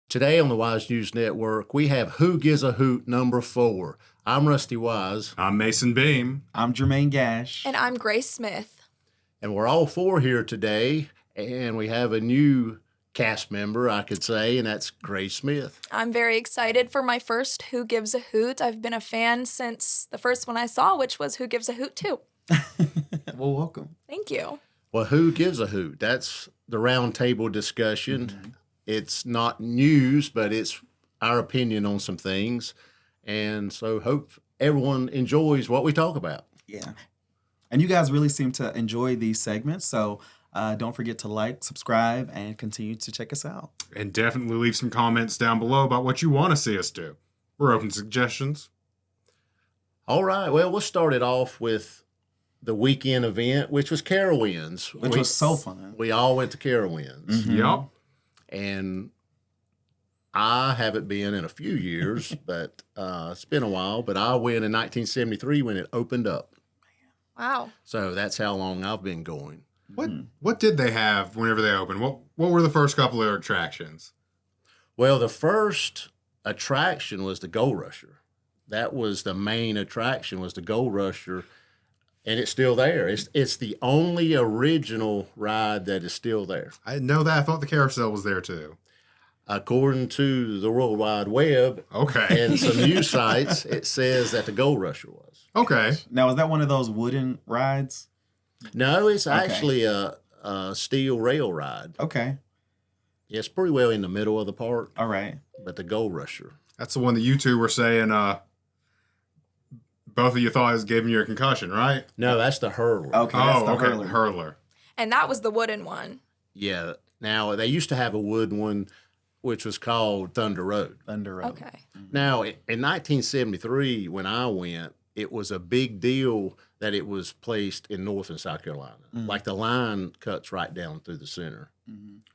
Today on the Wise News Network, we have Who Gives a Hoot number 4. I'm Rusty Wise. I'm Mason Beam. I'm Jermaine Gash. And I'm Grace Smith. And we're all 4 here today, and we have a new cast member, I could say, and that's Grace Smith. I'm very excited for my first Who Gives a Hoot. I've been a fan since the first one I saw, which was Who Gives a Hoot 2. Well, welcome. Thank you. Well, Who Gives a Hoot? That's the round table discussion. Mm-hmm. It's not news, but it's our opinion on some things. And so hope everyone enjoys what we talk about. Yeah. And you guys really seem to enjoy these segments. So don't forget to like, subscribe, and continue to check us out. And definitely leave some comments down below about what you want to see us do. We're open to suggestions. All right. Well, we'll start it off with the weekend event, which was Carowinds. Which was so fun. We all went to Carowinds. Mm-hmm. Yep. And I haven't been in a few years, but it's been a while. But I went in 1973 when it opened up. Wow. So that's how long I've been going. What did they have whenever they opened? What were the first couple of attractions? Well, the first attraction was the Gold Rusher. That was the main attraction, was the Gold Rusher. And it's still there. It's the only original ride that is still there. I didn't know that. I thought the carousel was there too. According to the World Wide Web and some news sites, it says that the Gold Rusher was. Okay. Now, is that one of those wooden rides? No, it's actually a steel rail ride. Okay. Yeah, it's pretty well in the middle of the park. All right. But the Gold Rusher. That's the one that you two were saying both of you thought it was giving you a concussion, right? No, that's the hurler. Okay, that's the hurler. And that was the wooden one. Yeah. Now, they used to have a wooden one, which was called Thunder Road. Thunder Road. Okay. Now, in 1973, when I went, it was a big deal that it was placed in North and South Carolina. Like the line cuts right down through the center.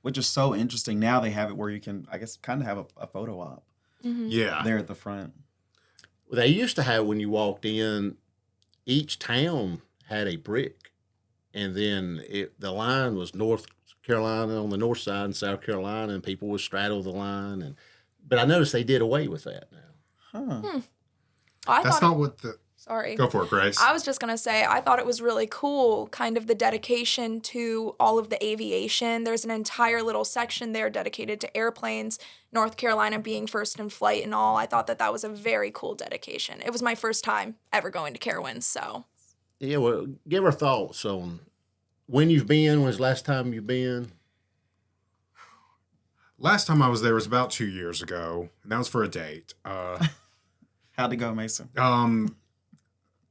Which is so interesting. Now they have it where you can, I guess, kind of have a photo op. Yeah. There at the front. They used to have, when you walked in, each town had a brick. And then the line was North Carolina on the north side and South Carolina, and people would straddle the line. But I noticed they did away with that now. Huh. That's not what the... Sorry. Go for it, Grace. I was just going to say, I thought it was really cool, kind of the dedication to all of the aviation. There's an entire little section there dedicated to airplanes, North Carolina being first in flight and all. I thought that was a very cool dedication. It was my first time ever going to Carowinds, so. Yeah, well, give our thoughts on when you've been, when's the last time you've been? Last time I was there was about 2 years ago, and that was for a date. How'd it go, Mason?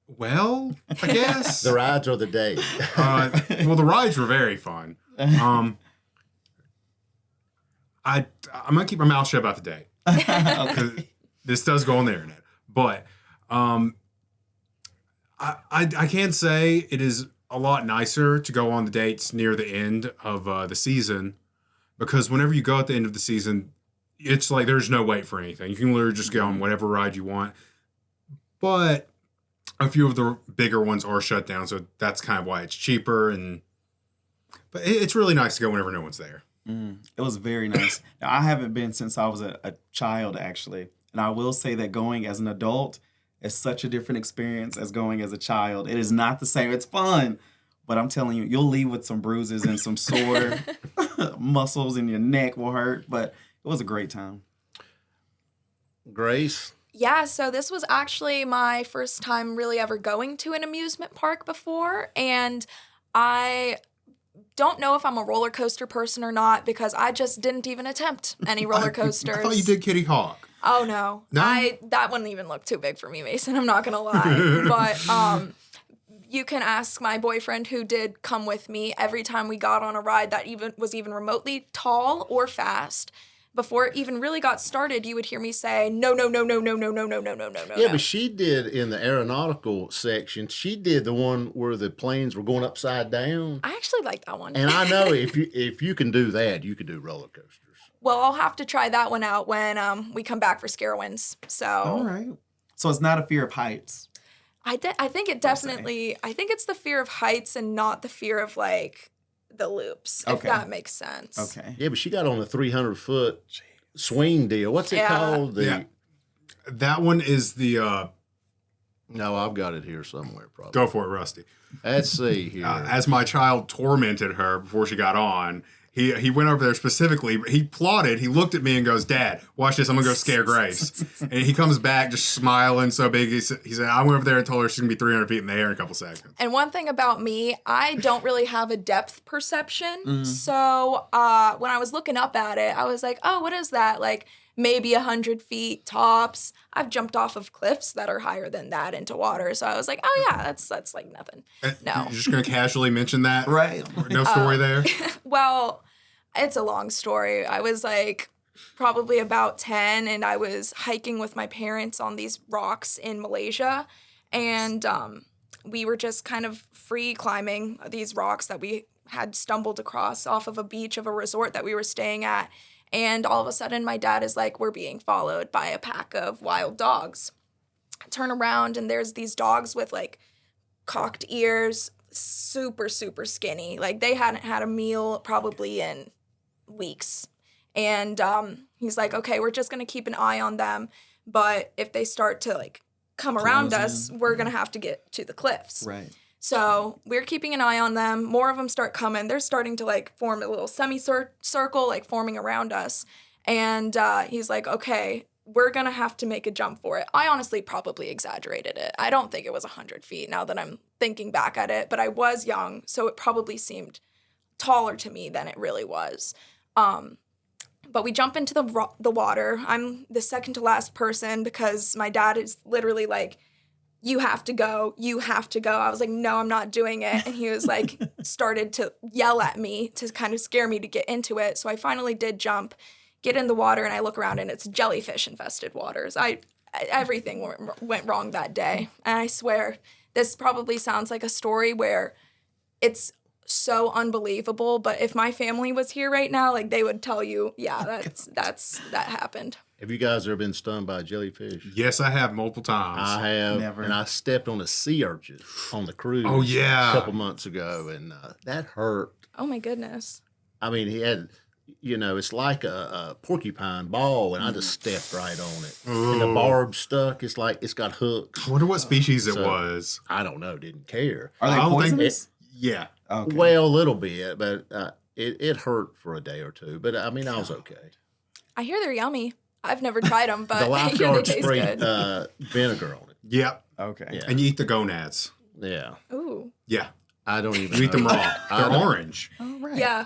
Well, I guess. The rides or the day? Well, the rides were very fun. I'm going to keep my mouth shut about the date. Because this does go on the internet. But I can say it is a lot nicer to go on the dates near the end of the season. Because whenever you go at the end of the season, it's like there's no wait for anything. You can literally just go on whatever ride you want. But a few of the bigger ones are shut down, so that's kind of why it's cheaper. But it's really nice to go whenever no one's there. It was very nice. Now, I haven't been since I was a child, actually. And I will say that going as an adult is such a different experience as going as a child. It is not the same. It's fun. But I'm telling you, you'll leave with some bruises and some sore muscles, and your neck will hurt. But it was a great time. Grace? Yeah, so this was actually my first time really ever going to an amusement park before, and I don't know if I'm a roller coaster person or not because I just didn't even attempt any roller coasters. I thought you did Kitty Hawk. Oh, no. No? That wouldn't even look too big for me, Mason. I'm not going to lie. But you can ask my boyfriend who did come with me every time we got on a ride that was even remotely tall or fast. Before it even really got started, you would hear me say, no, no, no, no, no, no, no, no, no, no, no, no. Yeah, but she did in the aeronautical section. She did the one where the planes were going upside down. I actually like that one. And I know if you can do that, you can do roller coasters. Well, I'll have to try that one out when we come back for Carowinds. So. All right. So it's not a fear of heights. I think it definitely. I think it's the fear of heights and not the fear of like the loops, if that makes sense. Okay. Yeah, but she got on a 300-foot swing deal. What's it Yeah. called? Yeah. That one is the No, I've got it here somewhere. Probably. go for it, Rusty. Let's see here. As my child tormented her before she got on, he went over there specifically. He plotted. He looked at me and goes, "Dad, watch this. I'm gonna go scare Grace." And he comes back just smiling so big. He said, "I went over there and told her she's gonna be 300 feet in the air in a couple seconds." And one thing about me, I don't really have a depth perception. So when I was looking up at it, I was like, oh, what is that? Like maybe 100 feet tops. I've jumped off of cliffs that are higher than that into water. So I was like, oh yeah, that's like nothing. No. You're just gonna casually mention that, Right. No story there. Well, it's a long story. I was like probably about 10 and I was hiking with my parents on these rocks in Malaysia. And we were just kind of free climbing these rocks that we had stumbled across off of a beach of a resort that we were staying at. And all of a sudden, my dad is like, we're being followed by a pack of wild dogs. I turn around and there's these dogs with like cocked ears, super, super skinny. Like they hadn't had a meal probably in weeks. And he's like, okay, we're just going to keep an eye on them. But if they start to like come around Close us, in. we're going to have to get to the cliffs. Right. So we're keeping an eye on them. More of them start coming. They're starting to like form a little semicircle, like forming around us. And he's like, okay, we're going to have to make a jump for it. I honestly probably exaggerated it. I don't think it was 100 feet now that I'm thinking back at it, but I was young, so it probably seemed taller to me than it really was. But we jump into the water. I'm the second to last person because my dad is literally like, you have to go, you have to go. I was like, no, I'm not doing it. And he was like, started to yell at me to kind of scare me to get into it. So I finally did jump, get in the water, and I look around and it's jellyfish infested waters. Everything went wrong that day. And I swear, this probably sounds like a story where it's so unbelievable, but if my family was here right now, like they would tell you, yeah, that happened. Have you guys ever been stung by a jellyfish? Yes, I have multiple times. I have, Never. and I stepped on a sea urchin on the cruise. Oh, yeah. A couple months ago, and that hurt. Oh my goodness. I mean, he had, it's like a porcupine ball, and I just stepped right on it. And the barb stuck. It's like it's got hooks. I wonder what species it So- was. I don't know. Didn't care. Are they I don't think poisonous? Yeah. Okay. Well, a little bit, but it hurt for a day or two. But I mean, I was okay. I hear they're yummy. I've never tried them, but The I hear they lifeguard taste sprayed good. vinegar on it. Yep. Okay. Yeah. And you eat the gonads. Yeah, Ooh. Yeah. I don't even. You eat them know. raw. I They're don't- orange. Oh, right. Yeah.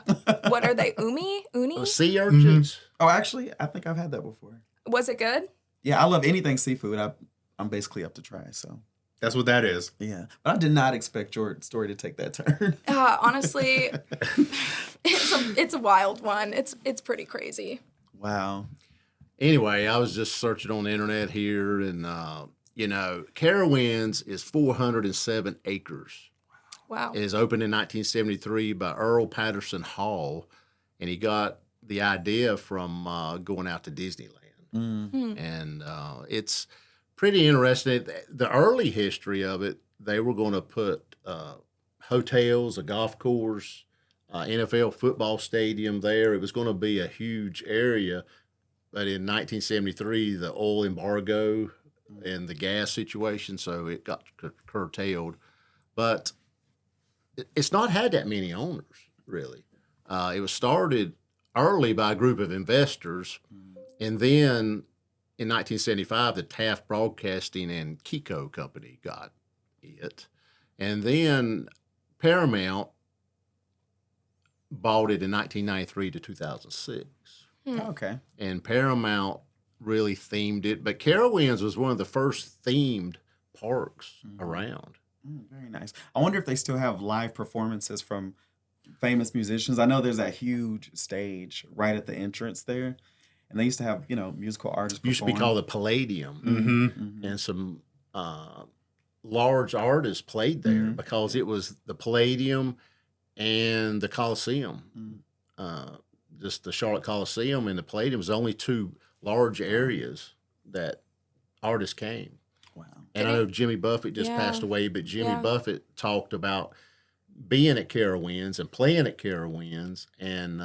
What are they? Uni? Sea urchins. Oh, actually, I think I've had that before. Was it good? Yeah, I love anything seafood. I'm basically up to try. So That's what that is. yeah, but I did not expect your story to take that turn. Honestly, it's a wild one. It's pretty crazy. Wow. Anyway, I was just searching on the internet here, and Carowinds is 407 acres. Wow. It was opened in 1973 by Earl Patterson Hall, and he got the idea from going out to Disneyland. And it's pretty interesting. The early history of it, they were going to put hotels, a golf course, NFL football stadium there. It was going to be a huge area. But in 1973, the oil embargo and the gas situation, so it got curtailed. But it's not had that many owners, really. It was started early by a group of investors, and then in 1975, the Taft Broadcasting and Kiko Company got it. And then Paramount bought it in 1993 to 2006. Okay. And Paramount really themed it. But Carowinds was one of the first themed parks around. Very nice. I wonder if they still have live performances from famous musicians. I know there's that huge stage right at the entrance there, and they used to have musical artists. Used to be perform. called the Palladium. Mm-hmm. And some large artists played there because it was the Palladium and the Coliseum. Just the Charlotte Coliseum and the Palladium was the only two large areas that artists came. Wow. And I know Jimmy Buffett just Yeah. passed away, but Jimmy Yeah. Buffett talked about being at Carowinds and playing at Carowinds and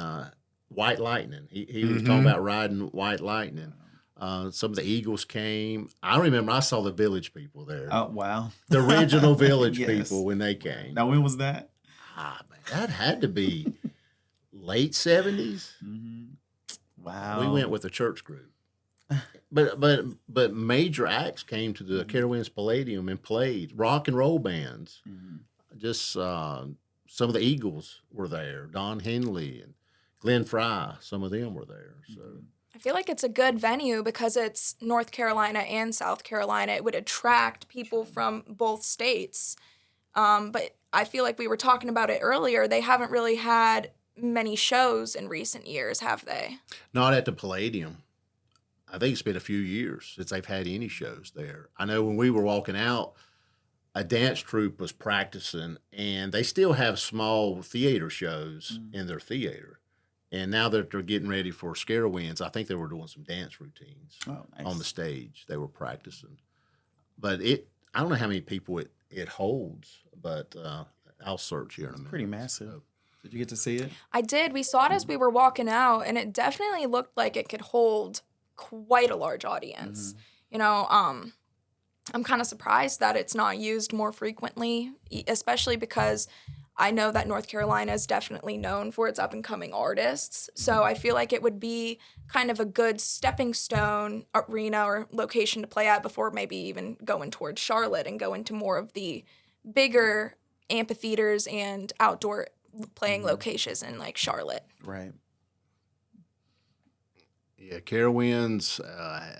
White Lightning. He was talking about riding White Lightning. Some of the Eagles came. I remember I saw the Village People there. Oh, wow. The original Village Yes. People when they came. Now, when was that? Man, that had to be late 70s. Wow. We went with a church group. But major acts came to the Carowinds Palladium and played. Rock and roll bands. Just some of the Eagles were there. Don Henley and Glenn Fry. Some of them were there. So I feel like it's a good venue because it's North Carolina and South Carolina. It would attract people from both states. But I feel like we were talking about it earlier. They haven't really had many shows in recent years, have they? not at the Palladium. I think it's been a few years since they've had any shows there. I know when we were walking out, a dance troupe was practicing, and they still have small theater shows in their theater. And now that they're getting ready for Carowinds, I think they were doing some dance routines Oh, nice. on the stage. They were practicing. But I don't know how many people it holds, but I'll search here in a minute. Pretty massive. Did you get to see it? I did. We saw it as we were walking out, and it definitely looked like it could hold quite a large audience. You know, I'm kind of surprised that it's not used more frequently, especially because I know that North Carolina is definitely known for its up-and-coming artists. So I feel like it would be kind of a good stepping stone arena or location to play at before maybe even going towards Charlotte and go into more of the bigger amphitheaters and outdoor playing locations in like Charlotte. Right. Yeah, Carowinds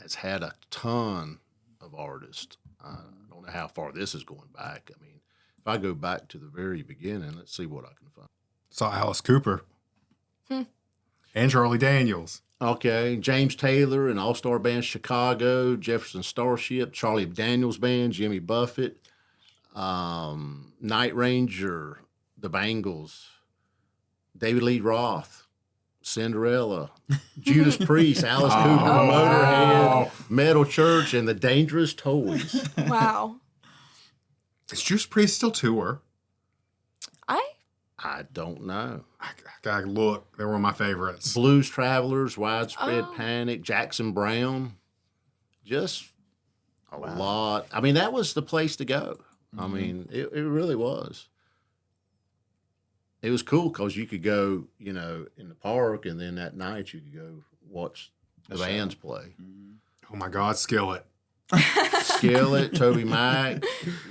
has had a ton of artists. I don't know how far this is going back. I mean, if I go back to the very beginning, let's see what I can find. Saw Alice Cooper. And Charlie Daniels. Okay, James Taylor and All Star Band Chicago, Jefferson Starship, Charlie Daniels Band, Jimmy Buffett, Night Ranger, the Bangles, David Lee Roth, Cinderella, Judas Priest, Alice Cooper, Motorhead, Metal Church, and the Dangerous Toys. Wow. Is Judas Priest still tour? I don't know. I gotta look. They're one of my favorites. Blues Travelers, Widespread Panic, Jackson Brown, just a lot. I mean, that was the place to go. I mean, it really was. It was cool because you could go, in the park, and then that night you could go watch the bands play. Oh my God, Skillet. Skillet, Toby Mac,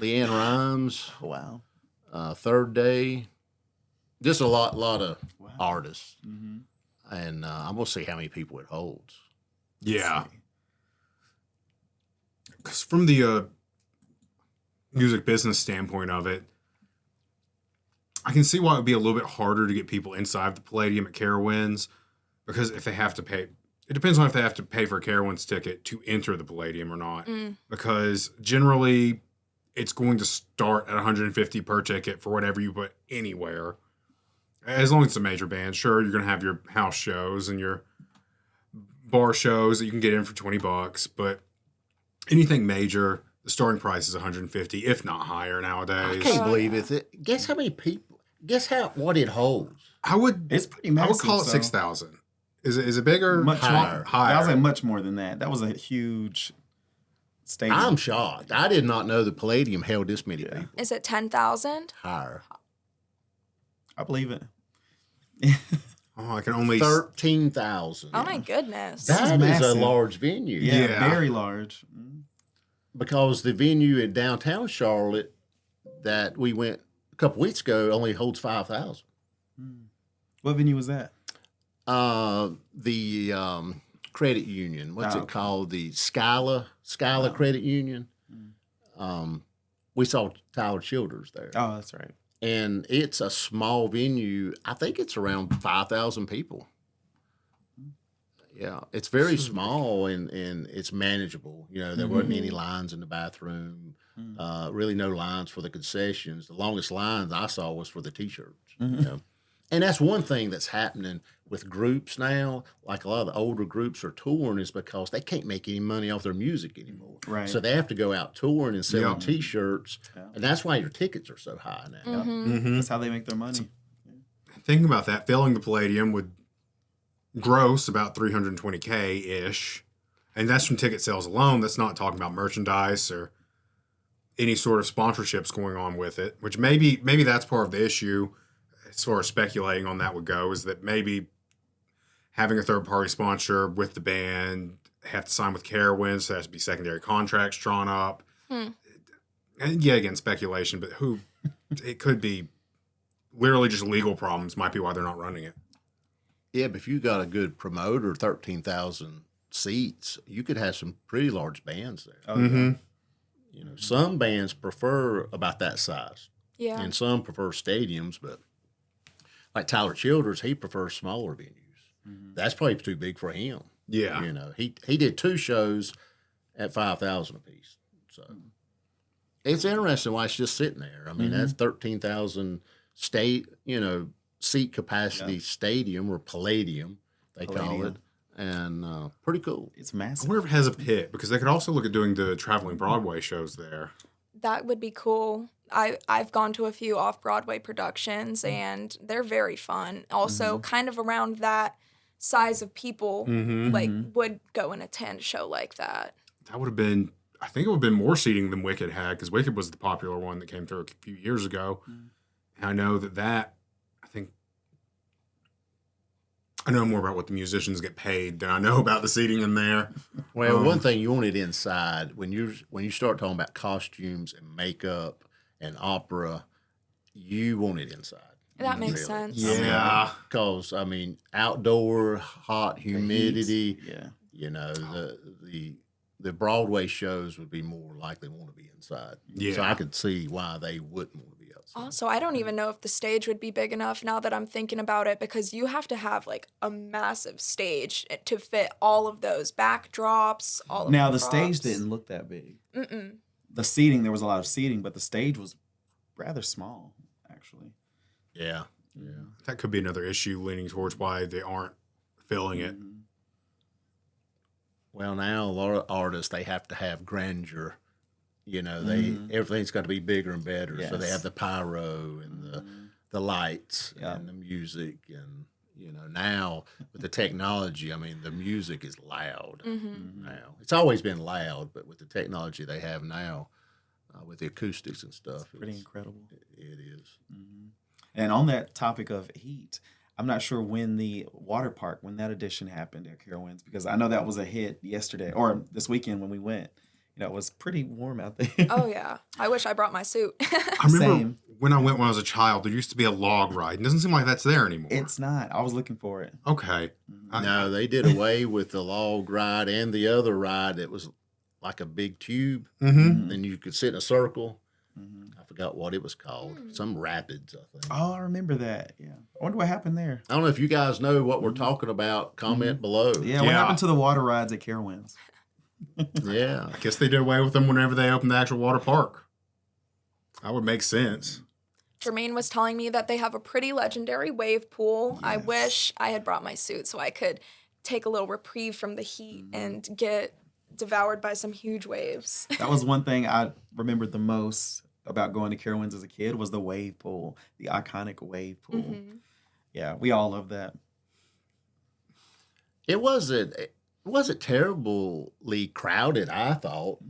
Leanne Rhymes, Wow. Third Day. Just a lot of artists. And I'm going to see how many people it holds. Yeah. Because from the music business standpoint of it, I can see why it would be a little bit harder to get people inside the Palladium at Carowinds, because if they have to pay, it depends on if they have to pay for a Carowinds ticket to enter the Palladium or not. Because generally, it's going to start at $150 per ticket for whatever you put anywhere. As long as it's a major band, sure, you're going to have your house shows and your bar shows that you can get in for $20, but anything major, the starting price is $150, if not higher nowadays. I can't believe it. Guess how many people? Guess what it holds? It's pretty massive. I would call it 6,000. Is it bigger? Much Higher. I was like much more than that. That was a huge stadium. I'm shocked. I did not know the Palladium held this many people. Is it 10,000? Higher. I believe it. Oh, I can only 13,000. Oh my goodness. That is a massive. large venue. Yeah, very large. Because the venue in downtown Charlotte that we went a couple weeks ago only holds 5,000. What venue was that? The credit union. What's Oh, it called? The Skyla Credit Union. We saw Tyler Childers there. Oh, that's right. And it's a small venue. I think it's around 5,000 people. Yeah, it's very small and it's manageable. There wasn't any lines in the bathroom. Really no lines for the concessions. The longest lines I saw was for the T-shirts. And that's one thing that's happening with groups now. Like a lot of the older groups are touring is because they can't make any money off their music anymore. Right. So they have to go out touring and selling T-shirts, and that's why your tickets are so high now. That's how they make their money. thinking about that. Filling the Palladium would gross about 320K-ish. And that's from ticket sales alone. That's not talking about merchandise or any sort of sponsorships going on with it, which maybe that's part of the issue as far as speculating on that would go, is that maybe having a third-party sponsor with the band, have to sign with Carowinds, so there has to be secondary contracts drawn up. And yeah, again, speculation, but it could be literally just legal problems might be why they're not running it. Yeah, but if you got a good promoter, 13,000 seats, you could have some pretty large bands there. Oh, yeah. You know, some bands prefer about that size, Yeah. and some prefer stadiums. But like Tyler Childers, he prefers smaller venues. That's probably too big for him. Yeah. You know, he did 2 shows at 5,000 apiece. So it's interesting why it's just sitting there. I mean, that's 13,000 seat capacity stadium, or Palladium, they call it, and pretty cool. It's I massive. wonder if it has a pit, because they could also look at doing the traveling Broadway shows there. That would be cool. I've gone to a few off-Broadway productions, and they're very fun. Also, kind of around that size of people, like, would go and attend a show like that. That would have been, I think it would have been more seating than Wicked had, because Wicked was the popular one that came through a few years ago. And I know I know more about what the musicians get paid than I know about the seating in there. Well, one thing you want it inside, when you start talking about costumes and makeup and opera, you want it inside. That makes sense. Yeah. Because I mean, outdoor, hot, humidity. Yeah. You know, the Broadway shows would be more likely want to be inside. Yeah. So I could see why they wouldn't want to be outside. Also, I don't even know if the stage would be big enough now that I'm thinking about it, because you have to have like a massive stage to fit all of those backdrops, all of Now, the the stage props. didn't look that big. The seating, there was a lot of seating, but the stage was rather small, actually. Yeah. That could be another issue leaning towards why they aren't filling it. Well, now a lot of artists, they have to have grandeur. You know, everything's got to be bigger and better. So they Yes. have the pyro and the lights Yeah. and the music, and you know, now with the technology, I mean, the music is loud now. It's always been loud, but with the technology they have now, with the acoustics and stuff, Pretty incredible. It is. And on that topic of heat, I'm not sure when the water park, when that edition happened at Carowinds, because I know that was a hit yesterday or this weekend when we went. You know, it was pretty warm out there. Oh, yeah. I wish I brought my suit. I remember Same. when I went when I was a child, there used to be a log ride. It doesn't seem like that's there anymore. It's not. I was looking for it. Okay. No, they did away with the log ride and the other ride that was like a big tube. Then you could sit in a circle. I forgot what it was called. Some rapids, I think. Oh, I remember that. Yeah. I wonder what happened there. I don't know if you guys know what we're talking about. Comment below. Yeah, what happened to the water rides at Carowinds? Yeah. I guess they did away with them whenever they opened the actual water park. That would make sense. Jermaine was telling me that they have a pretty legendary wave pool. I wish I had brought my suit so I could take a little reprieve from the heat and get devoured by some huge waves. That was one thing I remembered the most about going to Carowinds as a kid was the wave pool, the iconic wave pool. Yeah, we all love that. It wasn't terribly crowded, I thought.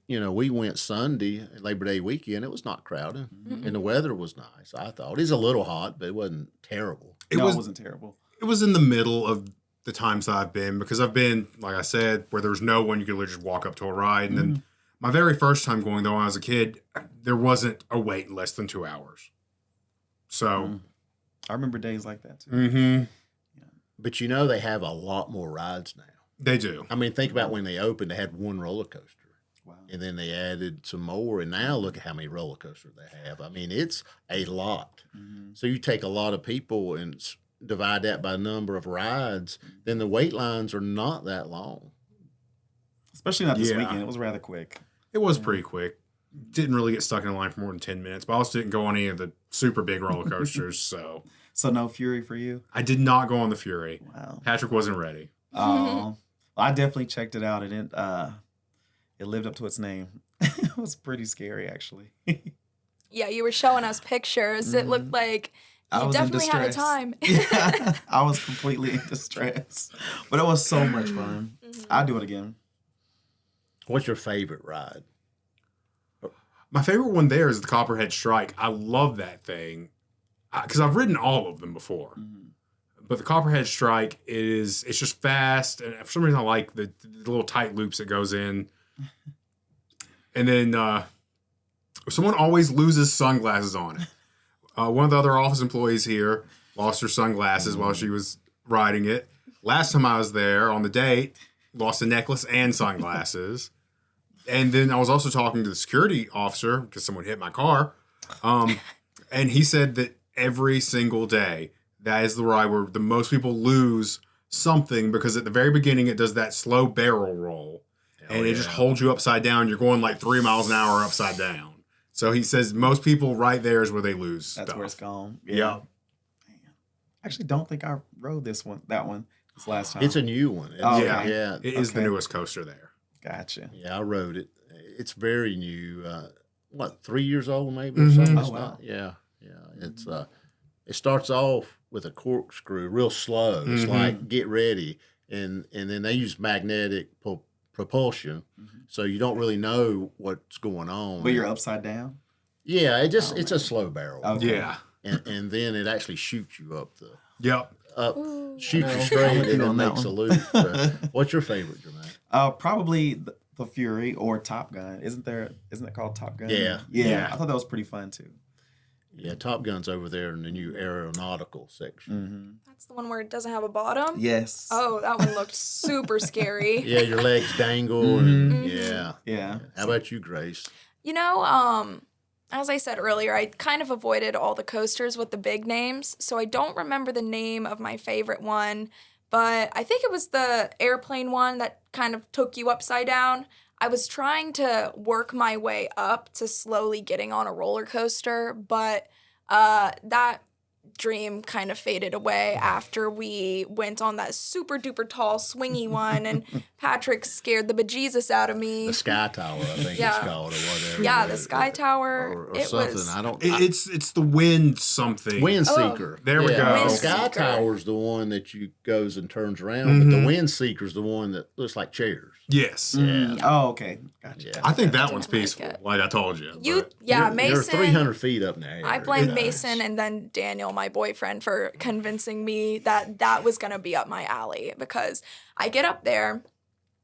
We went Sunday, Labor Day weekend. It was not crowded. And the weather was nice, I thought. It's a little hot, but it wasn't terrible. It wasn't terrible. It was in the middle of the times I've been, because I've been, like I said, where there was no one, you could literally just walk up to a ride. And then my very first time going, though, when I was a kid, there wasn't a wait less than 2 hours. So. I remember days like that, too. But you know, they have a lot more rides now. They do. I mean, think about when they opened, they had one roller coaster. Wow. And then they added some more. And now look at how many roller coasters they have. I mean, it's a lot. So you take a lot of people and divide that by number of rides, then the wait lines are not that long. Especially not this Yeah. weekend. It was rather quick. It was pretty quick. Didn't really get stuck in a line for more than 10 minutes, but I also didn't go on any of the super big roller coasters. So So no Fury for you? I did not go on the Fury. Wow. Patrick wasn't ready. Oh, I definitely checked it out, and it lived up to its name. It was pretty scary, actually. Yeah, you were showing us pictures. It looked like I You was in definitely had a distress. time. Yeah, I was completely in distress. But it was so much fun. I'd do it again. What's your favorite ride? My favorite one there is the Copperhead Strike. I love that thing because I've ridden all of them before. But the Copperhead Strike it's just fast, and for some reason I like the little tight loops it goes in. And then someone always loses sunglasses on it. One of the other office employees here lost her sunglasses while she was riding it. Last time I was there on the date, lost a necklace and sunglasses. And then I was also talking to the security officer because someone hit my car. And he said that every single day, that is the ride where the most people lose something because at the very beginning, it does that slow barrel roll. And it just holds you upside down. You're going like 3 miles an hour upside down. So he says most people right there is where they lose That's stuff. where it's gone. Yeah. I actually don't think I rode this last time. It's a new one. Oh, yeah. okay. Yeah. It is the Okay. newest coaster there. Gotcha. Yeah, I rode it. It's very new. 3 years old maybe or something? Oh, It's wow. not- yeah. It's it starts off with a corkscrew, real slow. It's like get ready, and then they use magnetic propulsion, so you don't really know what's going on. But you're upside down? Yeah, it's a slow barrel, Okay. Yeah. and then it actually shoots you up Yep. shoots you I'm straight, with and you it on that makes a one. loop. What's your favorite, Jermaine? Probably the Fury or Top Gun. Isn't it called Top Gun? Yeah. Yeah. I thought that was pretty fun too. Yeah, Top Gun's over there in the new aeronautical section. That's the one where it doesn't have a bottom. Yes. Oh, that one looked super scary. Yeah, your legs dangle, and yeah. Yeah. How about you, Grace? You know, as I said earlier, I kind of avoided all the coasters with the big names, so I don't remember the name of my favorite one, but I think it was the airplane one that kind of took you upside down. I was trying to work my way up to slowly getting on a roller coaster, but that dream kind of faded away after we went on that super duper tall swingy one, and Patrick scared the bejesus out of me. The Sky Tower, I think Yeah. it's called, or whatever. Yeah, the Sky Tower. or it something. was. I don't. It's the wind something. Wind Seeker. There we go. The Wind Sky Seeker. Tower's the one that you goes and turns around, but the Wind Seeker's the one that looks like chairs. Yes. Oh, okay. Gotcha. Yeah. I think that I one's didn't like peaceful, it. like I told you. but- Yeah, You're Mason. 300 feet up in the air. I blame It's Mason nice. and then Daniel, my boyfriend, for convincing me that that was gonna be up my alley, because I get up there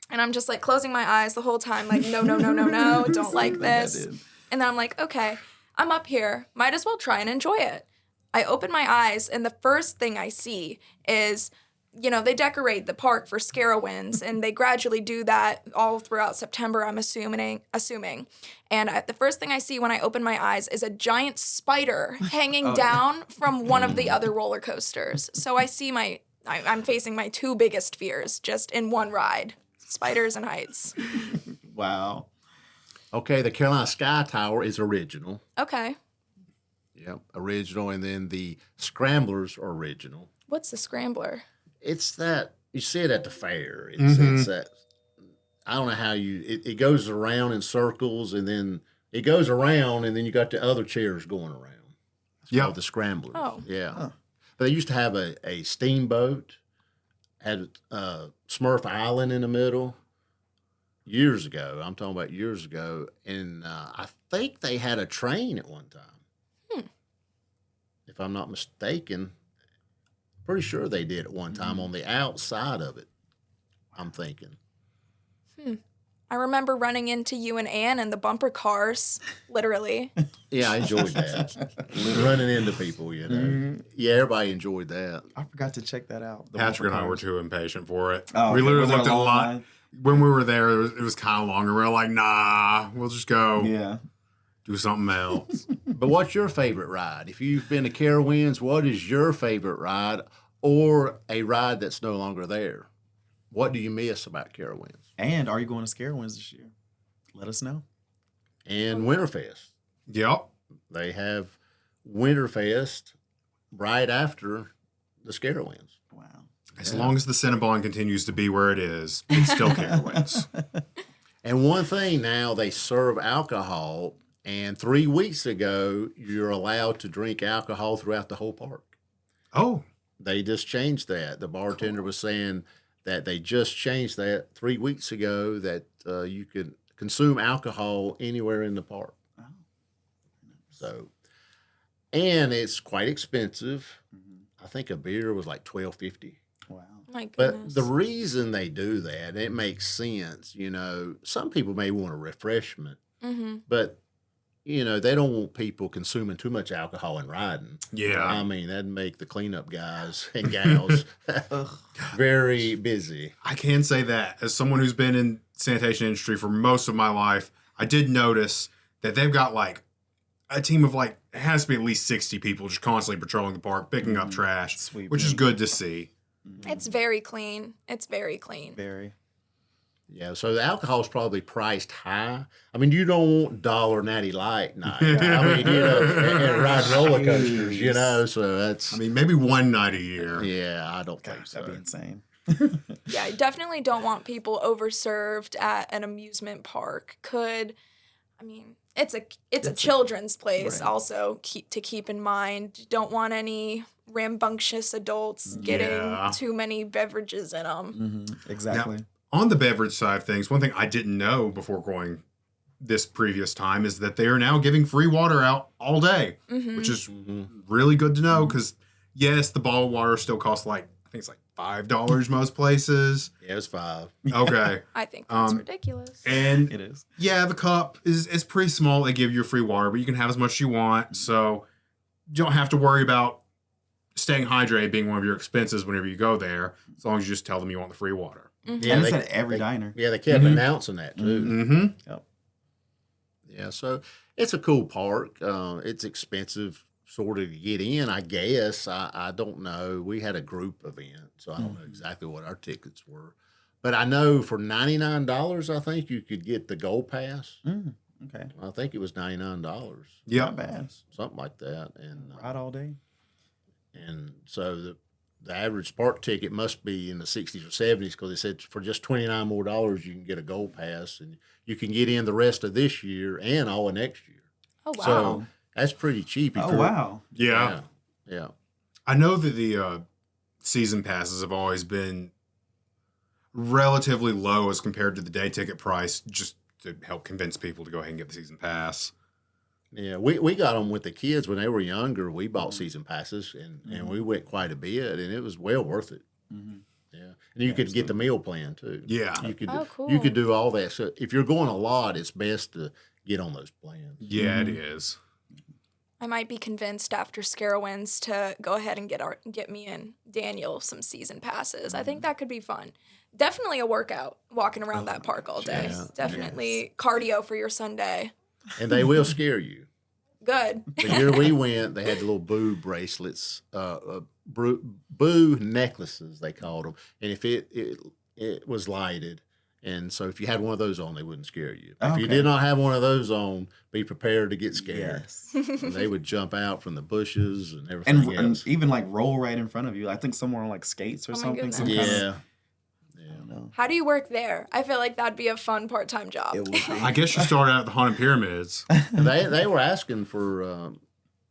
and I'm just like closing my eyes the whole time, like no, don't like this. And then I'm like, okay, I'm up here, might as well try and enjoy it. I open my eyes and the first thing I see is, they decorate the park for Carowinds, and they gradually do that all throughout September, I'm assuming. And the first thing I see when I open my eyes is a giant spider hanging down from one of the other roller coasters. So I see I'm facing my two biggest fears just in one ride: spiders and heights. Wow. Okay, the Carolina Sky Tower is original. Okay. Yep, original, and then the Scramblers are original. What's the scrambler? It's that you see it at the fair. It's that I don't know how it goes around in circles, and then it goes around, and then you got the other chairs going around. Yep. Called the Scramblers. Oh. Yeah. But they used to have a steamboat, had Smurf Island in the middle. Years ago, I'm talking about years ago, and I think they had a train at one time. If I'm not mistaken, pretty sure they did at one time on the outside of it. I'm thinking. I remember running into you and Ann in the bumper cars, literally. Yeah, I enjoyed that. Running into people, Yeah, everybody enjoyed that. I forgot to check that out. The Patrick and I bumper were cars. too impatient for it. Oh, We okay. literally Was there looked at a long lot. line? When we were there, it was kind of longer. We were like, nah, we'll just go Yeah. do something else. But what's your favorite ride? If you've been to Carowinds, what is your favorite ride or a ride that's no longer there? What do you miss about Carowinds? And are you going to Carowinds this year? Let us know. And Winterfest. Yep. They have Winterfest right after the Carowinds. Wow. As long as the Cinnabon continues to be where it is, it's still Carowinds. And one thing now, they serve alcohol And 3 weeks ago, you're allowed to drink alcohol throughout the whole park. Oh, They just changed that. The bartender was saying that they just changed that 3 weeks ago that you could consume alcohol anywhere in the park. Oh. So, and it's quite expensive. Mm-hmm. I think a beer was like $12.50. Wow. My But goodness. the reason they do that, it makes sense. You know, some people may want a refreshment, but you know, they don't want people consuming too much alcohol and riding. yeah. I mean, that'd make the cleanup guys and gals very busy. I can say that as someone who's been in sanitation industry for most of my life, I did notice that they've got like a team of like, it has to be at least 60 people just constantly patrolling the park, picking up trash, Sweet which is man. good to see. It's very clean. It's very clean. Very. Yeah, so the alcohol's probably priced high. I mean, you don't want dollar natty light night. I mean, you know, and ride roller coasters, you know. So that's. I mean, maybe one night a year. yeah, I don't think Gosh, so. that'd be insane. Yeah, I definitely don't want people overserved at an amusement park. It's a children's place. Right. Also, keep in mind. Don't want any rambunctious adults getting Yeah. too many beverages in them. Exactly. Now, on the beverage side of things, one thing I didn't know before going this previous time is that they are now giving free water out all day, which is really good to know because, yes, the bottled water still costs like, I think it's like $5 most places. Yeah, it's $5. Okay. I think that's ridiculous. And It is. yeah, the cup is pretty small. They give you free water, but you can have as much as you want. So you don't have to worry about staying hydrated being one of your expenses whenever you go there, as long as you just tell them you want the free water. Yeah, And it's at every diner. Yeah, they kept announcing that too. Mm-hmm. Yep. Yeah, so it's a cool park. It's expensive sort of to get in, I guess. I don't know. We had a group event, so I don't know exactly what our tickets were. But I know for $99, I think you could get the Gold Pass. Okay. I think it was $99. Yeah. Not bad. Something like that. And Ride all day. and so the average park ticket must be in the 60s or 70s because they said for just $29 more you can get a Gold Pass and you can get in the rest of this year and all of next year. Oh wow. So that's pretty cheap. If Oh, you're- wow. Yeah. Yeah. I know that the season passes have always been relatively low as compared to the day ticket price, just to help convince people to go ahead and get the season pass. Yeah, we got them with the kids when they were younger. We bought season passes, and we went quite a bit, and it was well worth it. Yeah, and you could get the meal plan too. Yeah. you could Oh, you could cool. do all that. So if you're going a lot, it's best to get on those plans. Yeah, it is. I might be convinced after Carowinds to go ahead and get me and Daniel some season passes. I think that could be fun. Definitely a workout walking around that park all day. Yeah. Definitely cardio for your Sunday. And they will scare you. Good. The year we went, they had the little boo bracelets, boo necklaces they called them, and if it was lighted. And so if you had one of those on, they wouldn't scare you. If you Okay. did not have one of those on, be prepared to get scared. Yes. And they would jump out from the bushes and everything And else. even like roll right in front of you. I think somewhere on like skates or Oh my something. goodness. Some kind of, Yeah. I don't know. How do you work there? I feel like that'd be a fun part-time job. It would be. I guess you started out at the Haunted Pyramids. And they were asking for,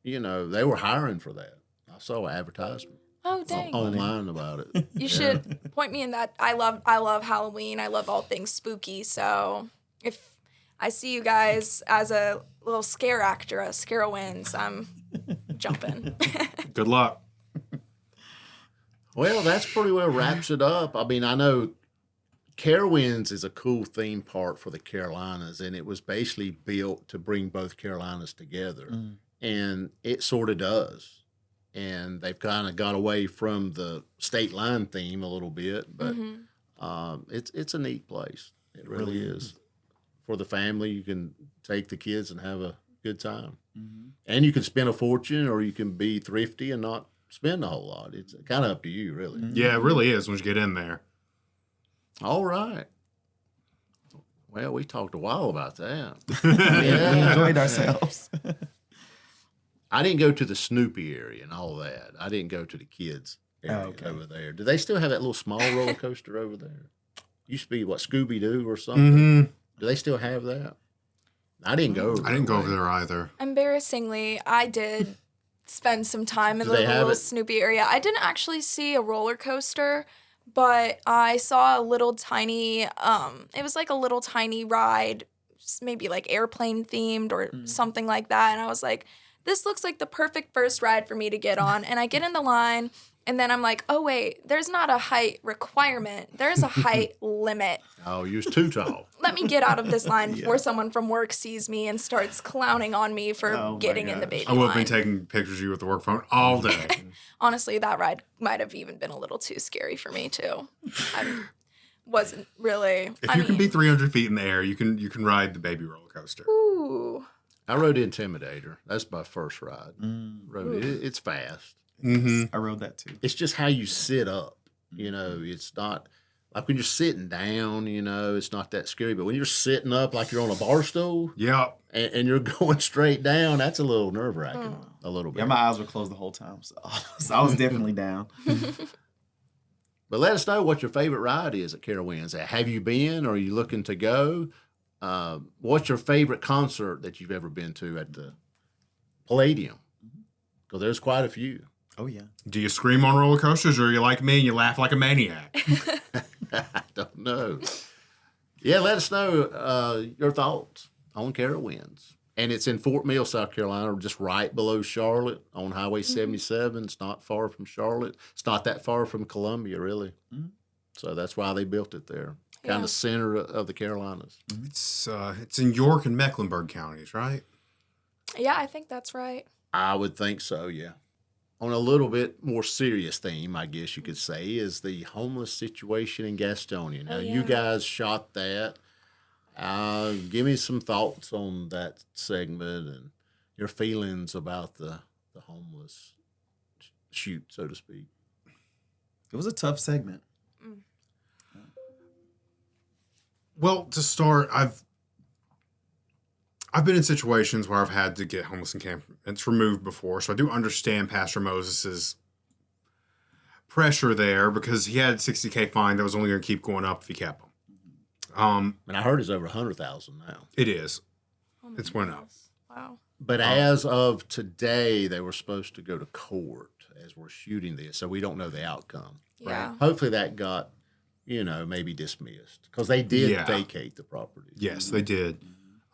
they were hiring for that. I saw an advertisement Oh dang. online about it. You should point me in that. I love Halloween. I love all things spooky. So if I see you guys as a little scare actor at Carowinds, I'm jumping. Good luck. Well, that's pretty well wraps it up. I mean, I know Carowinds is a cool theme park for the Carolinas, and it was basically built to bring both Carolinas together. And it sort of does. And they've kind of got away from the state line theme a little bit, but it's a neat place. It really is. For the family, you can take the kids and have a good time. And you can spend a fortune, or you can be thrifty and not spend a whole lot. It's kind of up to you, really. Yeah, it really is once you get in there. All right. Well, we talked a while about that. We Yeah. enjoyed ourselves. I didn't go to the Snoopy area and all that. I didn't go to the kids area okay. over there. Do they still have that little small roller coaster over there? Used to be, what, Scooby-Doo or something? Mm-hmm. Do they still have that? I didn't go. I didn't go over there either. Embarrassingly, I did spend some time in Do the they have little it? Snoopy area. I didn't actually see a roller coaster, but I saw a little tiny, it was like a little tiny ride, maybe like airplane themed or something like that. And I was like, this looks like the perfect first ride for me to get on. And I get in the line, and then I'm like, oh, wait, there's not a height requirement. There's a height limit. Oh, you was too tall. Let me get out of this line before someone from work sees me and starts clowning on me for Oh my getting in the gosh. baby I would have line. been taking pictures of you with the work phone all day. Honestly, that ride might have even been a little too scary for me too. I wasn't really. If you can be 300 feet in the air, you can ride the baby roller coaster. Ooh. I rode Intimidator. That's my first ride. Rode it. It's fast. I rode that too. It's just how you sit up. You know, it's not like when you're sitting down, you know, it's not that scary. But when you're sitting up like you're on a bar stool Yep. and you're going straight down, that's a little nerve wracking. A little bit. Yeah, my eyes were closed the whole time, so I was definitely down. But let us know what your favorite ride is at Carowinds. Have you been, or are you looking to go? What's your favorite concert that you've ever been to at the Palladium? Because there's quite a few. Oh yeah. Do you scream on roller coasters, or are you like me and you laugh like a maniac? I don't know. Yeah, let us know your thoughts on Carowinds. And it's in Fort Mill, South Carolina, just right below Charlotte on Highway 77. It's not far from Charlotte. It's not that far from Columbia, really. So that's why they built it there. Kind Yeah. of center of the Carolinas. It's in York and Mecklenburg counties, right? Yeah, I think that's right. I would think so, yeah. On a little bit more serious theme, I guess you could say, is the homeless situation in Gastonia. Now, you yeah. guys shot that. Give me some thoughts on that segment and your feelings about the homeless shoot, so to speak. It was a tough segment. Well, to start, I've been in situations where I've had to get homeless encampments removed before, so I do understand Pastor Moses's pressure there because he had a $60K fine that was only going to keep going up if he kept them. And I heard it's over 100,000 now. It is. Oh my It's went up. goodness. Wow. But as of today, they were supposed to go to court as we're shooting this, so we don't know the outcome. Yeah. Hopefully that got, maybe dismissed because they did Yeah. vacate the property. Yes, they did.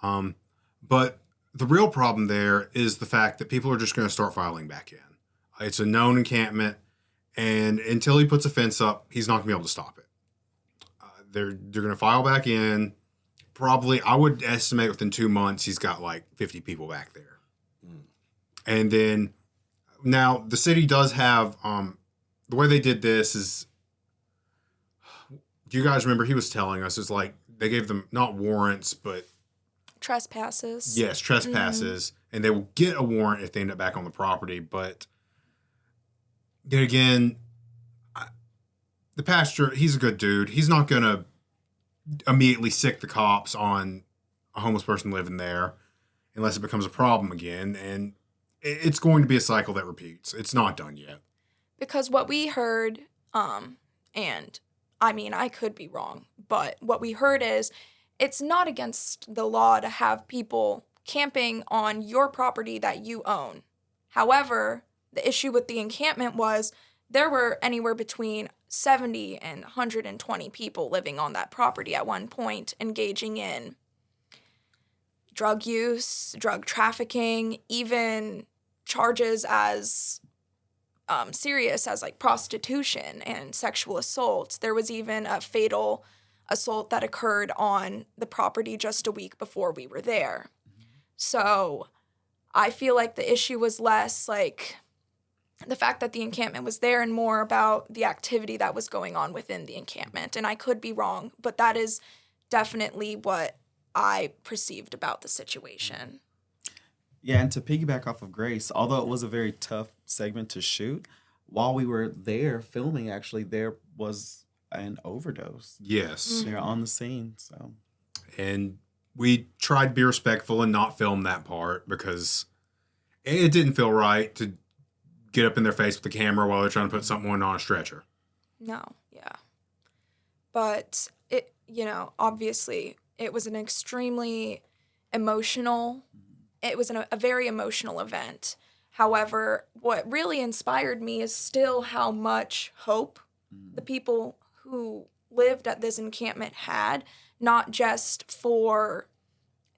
But the real problem there is the fact that people are just going to start filing back in. It's a known encampment, and until he puts a fence up, he's not going to be able to stop it. They're going to file back in. Probably, I would estimate within 2 months, he's got like 50 people back there. And then, now the city does have, the way they did this is, do you guys remember he was telling us, it's like they gave them not warrants, but Trespasses. yes, trespasses, and they will get a warrant if they end up back on the property. But then again, the pastor, he's a good dude. He's not going to immediately sick the cops on a homeless person living there unless it becomes a problem again. And it's going to be a cycle that repeats. It's not done yet. Because what we heard, and I mean, I could be wrong, but what we heard is it's not against the law to have people camping on your property that you own. However, the issue with the encampment was there were anywhere between 70 and 120 people living on that property at one point, engaging in drug use, drug trafficking, even charges as serious as like prostitution and sexual assault. There was even a fatal assault that occurred on the property just a week before we were there. So I feel like the issue was less like the fact that the encampment was there and more about the activity that was going on within the encampment. And I could be wrong, but that is definitely what I perceived about the situation. Yeah, and to piggyback off of Grace, although it was a very tough segment to shoot, while we were there filming, actually, there was an overdose. Yes. They're on the scene, so. And we tried to be respectful and not film that part because it didn't feel right to get up in their face with the camera while they're trying to put someone on a stretcher. No, yeah. But it, obviously it was an extremely emotional. It was a very emotional event. However, what really inspired me is still how much hope the people who lived at this encampment had, not just for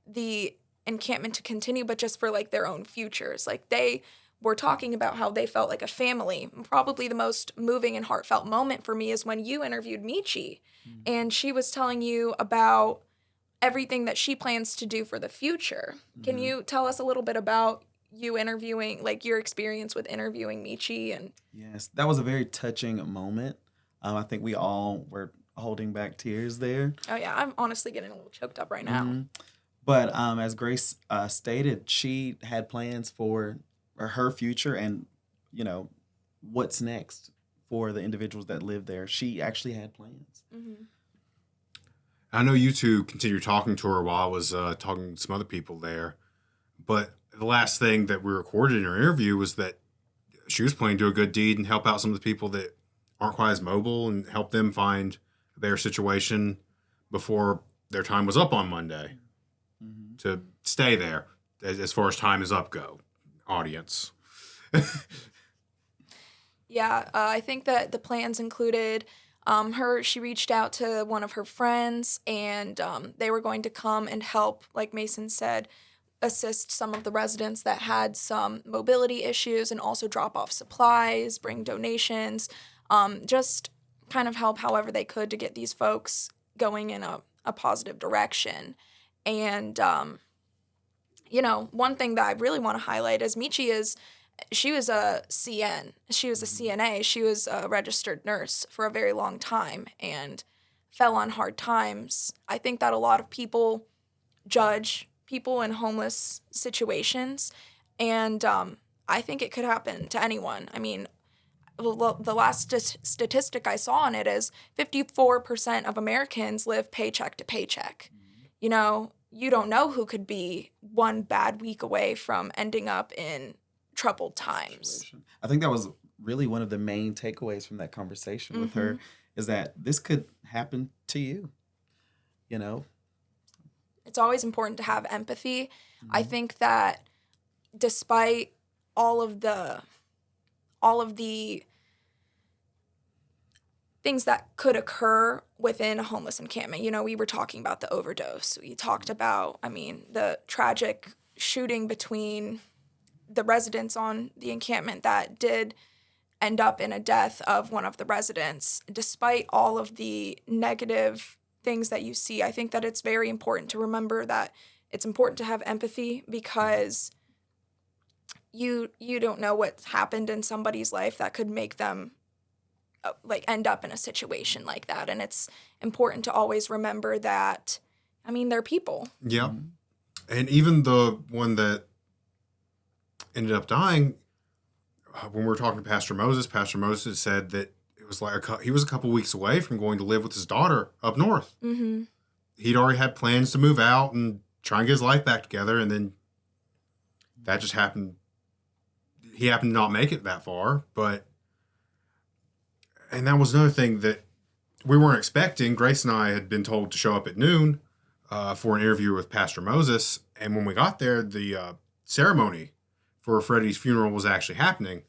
the encampment to continue, but just for like their own futures. Like they were talking about how they felt like a family. Probably the most moving and heartfelt moment for me is when you interviewed Michi, and she was telling you about everything that she plans to do for the future. Can you tell us a little bit about you interviewing, like your experience with interviewing Michi? And Yes, that was a very touching moment. I think we all were holding back tears there. oh yeah, I'm honestly getting a little choked up right now. But as Grace stated, she had plans for her future and, you know, what's next for the individuals that live there. She actually had plans. I know you two continued talking to her while I was talking to some other people there. But the last thing that we recorded in her interview was that she was planning to do a good deed and help out some of the people that aren't quite as mobile and help them find a better situation before their time was up on Monday to stay there as far as time is up go, audience. Yeah, I think that the plans included she reached out to one of her friends, and they were going to come and help, like Mason said, assist some of the residents that had some mobility issues and also drop off supplies, bring donations, just kind of help however they could to get these folks going in a positive direction. And, you know, one thing that I really want to highlight is she was a CN. She was a CNA. She was a registered nurse for a very long time and fell on hard times. I think that a lot of people judge people in homeless situations, and I think it could happen to anyone. I mean, the last statistic I saw on it is 54% of Americans live paycheck to paycheck. You know, you don't know who could be one bad week away from ending up in troubled times. I think that was really one of the main takeaways from that conversation with her, is that this could happen to you, you know? It's always important to have empathy. I think that despite all of the things that could occur within a homeless encampment, you know, we were talking about the overdose. We talked about, I mean, the tragic shooting between the residents on the encampment that did end up in a death of one of the residents. Despite all of the negative things that you see, I think that it's very important to remember that it's important to have empathy, because you don't know what happened in somebody's life that could make them like end up in a situation like that. And it's important to always remember that, I mean, they're people. Yeah. And even the one that ended up dying, when we were talking to Pastor Moses said that it was like he was a couple weeks away from going to live with his daughter up north. He'd already had plans to move out and try and get his life back together, and then that just happened. He happened to not make it that far, and that was another thing that we weren't expecting. Grace and I had been told to show up at noon for an interview with Pastor Moses, and when we got there, the ceremony for Freddie's funeral was actually happening,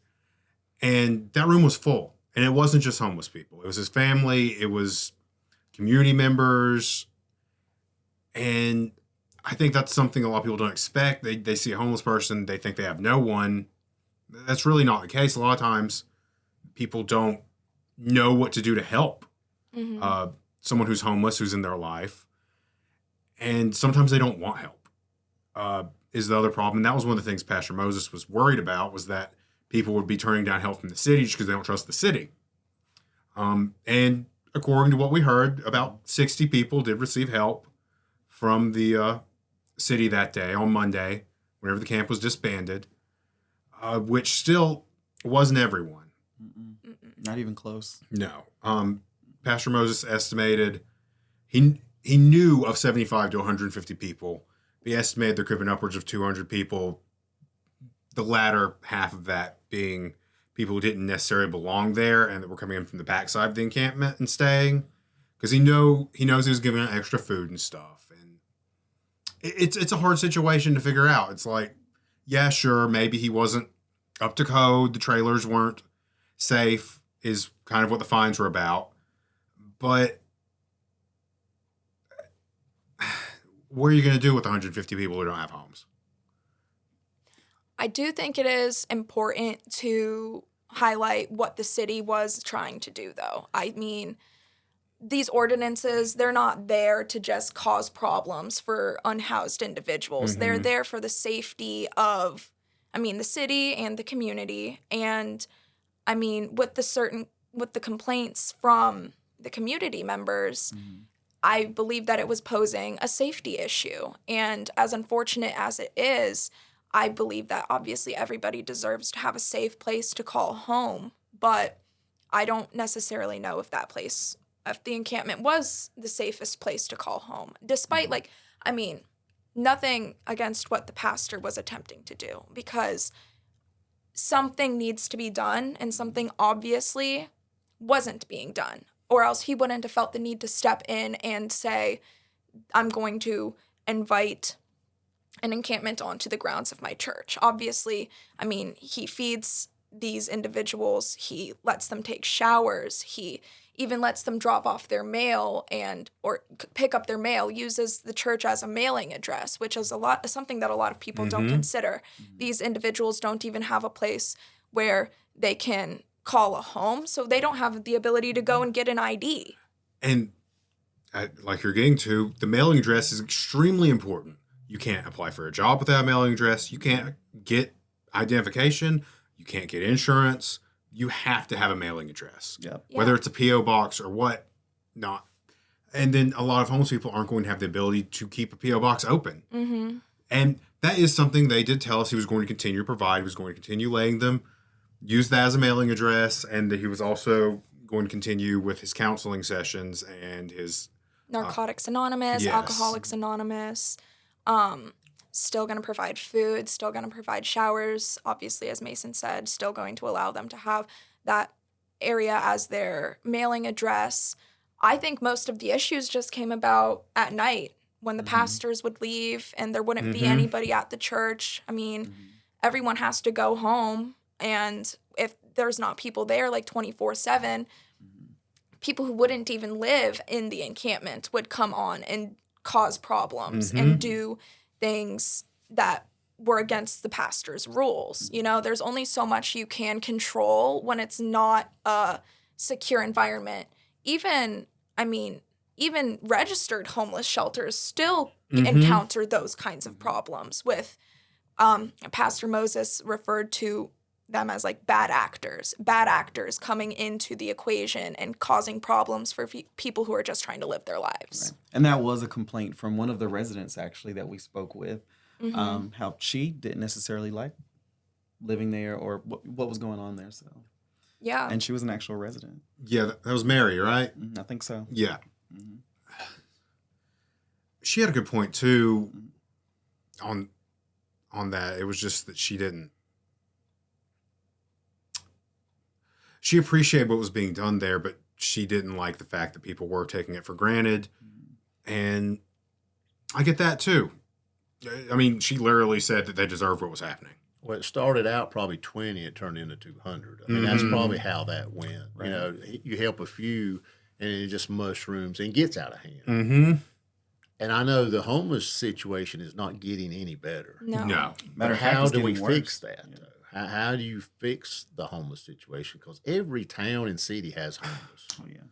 and that room was full. And it wasn't just homeless people. It was his family. It was community members. And I think that's something a lot of people don't expect. They see a homeless person, they think they have no one. That's really not the case. A lot of times people don't know what to do to help someone who's homeless, who's in their life. And sometimes they don't want help, is the other problem. And that was one of the things Pastor Moses was worried about, was that people would be turning down help from the city just because they don't trust the city. And according to what we heard, about 60 people did receive help from the city that day, on Monday, whenever the camp was disbanded, which still wasn't everyone. Not even close. No. Pastor Moses estimated, he knew of 75 to 150 people. He estimated there could have been upwards of 200 people, the latter half of that being people who didn't necessarily belong there and that were coming in from the backside of the encampment and staying, because he knows he was giving out extra food and stuff. And it's a hard situation to figure out. It's like, yeah, sure, maybe he wasn't up to code. The trailers weren't safe is kind of what the fines were about. But what are you going to do with 150 people who don't have homes? I do think it is important to highlight what the city was trying to do, though. I mean, these ordinances, they're not there to just cause problems for unhoused individuals. They're there for the safety of, the city and the community. And, with the complaints from the community members, I believe that it was posing a safety issue. And as unfortunate as it is, I believe that obviously everybody deserves to have a safe place to call home, but I don't necessarily know if the encampment was the safest place to call home, despite nothing against what the pastor was attempting to do, because something needs to be done and something obviously wasn't being done, or else he wouldn't have felt the need to step in and say, I'm going to invite an encampment onto the grounds of my church. Obviously, he feeds these individuals, he lets them take showers, he even lets them drop off their mail or pick up their mail, uses the church as a mailing address, which is something that a lot of people don't consider. These individuals don't even have a place where they can call a home, so they don't have the ability to go and get an ID. And like you're getting to, the mailing address is extremely important. You can't apply for a job without a mailing address. You can't get identification. You can't get insurance. You have to have a mailing address. Yep. Yeah. Whether it's a P.O. box or what, not. And then a lot of homeless people aren't going to have the ability to keep a P.O. box open. Mm-hmm. And that is something they did tell us he was going to continue to provide. He was going to continue laying them, use that as a mailing address, and he was also going to continue with his counseling sessions and his Narcotics Anonymous, yes. Alcoholics Anonymous. Still going to provide food, still going to provide showers. Obviously, as Mason said, still going to allow them to have that area as their mailing address. I think most of the issues just came about at night when the pastors would leave and there wouldn't be anybody at the church. Everyone has to go home. And if there's not people there 24/7, people who wouldn't even live in the encampment would come on and cause problems and do things that were against the pastor's rules. There's only so much you can control when it's not a secure environment. Even registered homeless shelters still encounter those kinds of problems with Pastor Moses referred to them as bad actors coming into the equation and causing problems for people who are just trying to live their lives. Right. And that was a complaint from one of the residents actually that we spoke with, how she didn't necessarily like living there or what was going on there. So Yeah. and she was an actual resident. Yeah, that was Mary, right? I think so. Yeah. She had a good point too on that. It was just that she appreciated what was being done there, but she didn't like the fact that people were taking it for granted. And I get that too. She literally said that they deserved what was happening. Well, it started out probably 20, it turned into 200. That's probably how that went. Right. You help a few, and it just mushrooms and gets out of hand. Mm-hmm. And I know the homeless situation is not getting any better. No. No. Matter of But fact, how it's do we getting worse. fix that, though? How do you fix the homeless situation? Because every town and city has homeless. Oh yeah.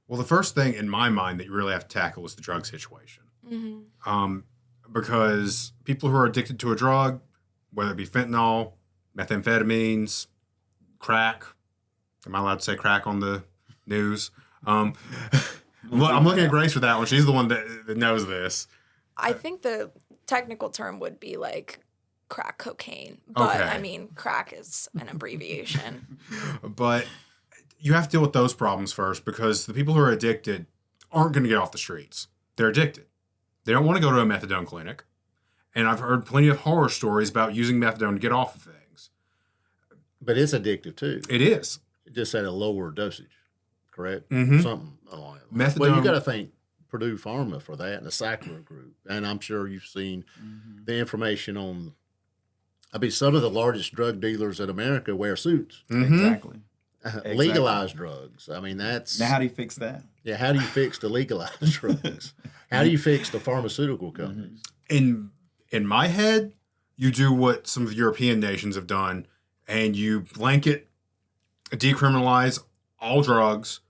Well, the first thing in my mind that you really have to tackle is the drug situation. Because people who are addicted to a drug, whether it be fentanyl, methamphetamines, crack. Am I allowed to say crack on the news? I'm looking at Grace for that one. She's the one that knows this. I think the technical term would be crack cocaine, but Okay. crack is an abbreviation. But you have to deal with those problems first because the people who are addicted aren't going to get off the streets. They're addicted. They don't want to go to a methadone clinic. And I've heard plenty of horror stories about using methadone to get off of things. But it's addictive, too. It is. Just at a lower dosage, correct? Mhm. Something along that line. Methadone- Well, you got to think Purdue Pharma for that and the Sackler Group. And I'm sure you've seen the information on. I mean, some of the largest drug dealers in America wear suits. Exactly. Legalized drugs. I mean, that's Now, how do you fix that? yeah. How do you fix the legalized drugs? How do you fix the pharmaceutical companies? In my head, you do what some of the European nations have done, and you blanket decriminalize all drugs.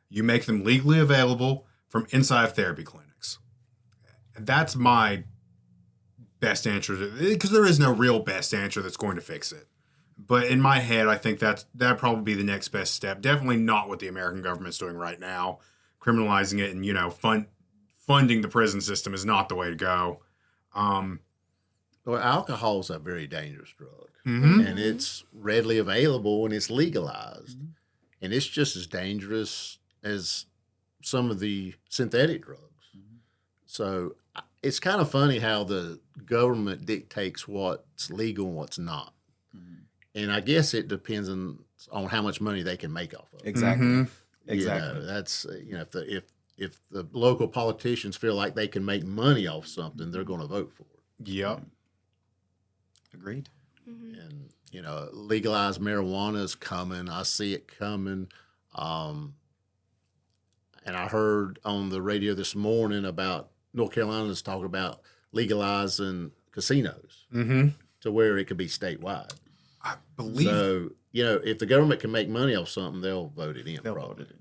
You make them legally available from inside of therapy clinics. That's my best answer, because there is no real best answer that's going to fix it. But in my head, I think that'd probably be the next best step. Definitely not what the American government's doing right now. Criminalizing it and, funding the prison system is not the way to go. Well, alcohol is a very dangerous drug, Mhm. and it's readily available and it's legalized, and it's just as dangerous as some of the synthetic drugs. So it's kind of funny how the government dictates what's legal and what's not, and I guess it depends on how much money they can make off of it. Exactly. Mhm. Exactly. That's if the local politicians feel like they can make money off something, they're going to vote for it. Yep. Agreed. And legalized marijuana is coming. I see it coming. And I heard on the radio this morning about North Carolina's talking about legalizing casinos Mm-hmm. to where it could be statewide. I believe So if the government can make money off something, they'll vote it in. They'll probably. vote it in.